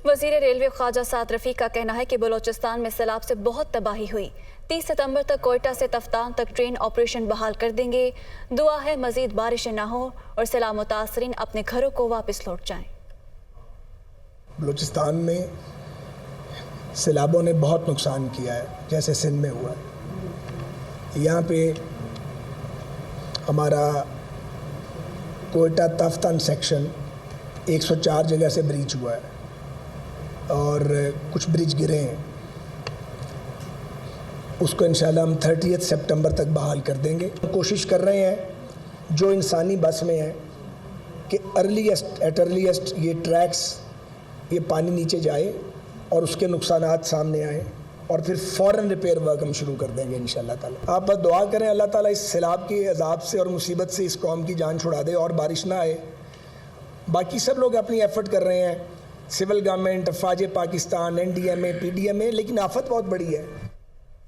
وزیر ریلوے خواجہ سعد رفیق کا کہنا ہے کہ بلوچستان میں سیلاب سے بہت تباہی ہوئی. 30 ستمبر تک کوئٹہ سے تفتان تک ٹرین آپریشن بحال کر دیں گے. دعا ہے مزید بارشیں نہ ہوں اور سیلاب متاثرین اپنے گھروں کو واپس لوٹ جائیں. بلوچستان میں سیلابوں نے بہت نقصان کیا ہے، جیسے سندھ میں ہوا ہے. یہاں پہ ہمارا کوئٹہ تفتان سیکشن 104 جگہ سے بریچ ہوا ہے اور کچھ برج گرے ہیں. اس کو انشاءاللہ ہم 30 سپٹمبر تک بحال کر دیں گے. کوشش کر رہے ہیں جو انسانی بس میں ہے کہ ارلیسٹ یہ ٹریکس، یہ پانی نیچے جائے اور اس کے نقصانات سامنے آئیں اور پھر فوراً ریپیئر ورک ہم شروع کر دیں گے انشاءاللہ تعالیٰ. آپ بس دعا کریں اللہ تعالیٰ اس سیلاب کے عذاب سے اور مصیبت سے اس قوم کی جان چھڑا دے اور بارش نہ آئے. باقی سب لوگ اپنی ایفرٹ کر رہے ہیں، سول گورنمنٹ، افواج پاکستان، NDMA، PDMA، لیکن آفت بہت بڑی ہے.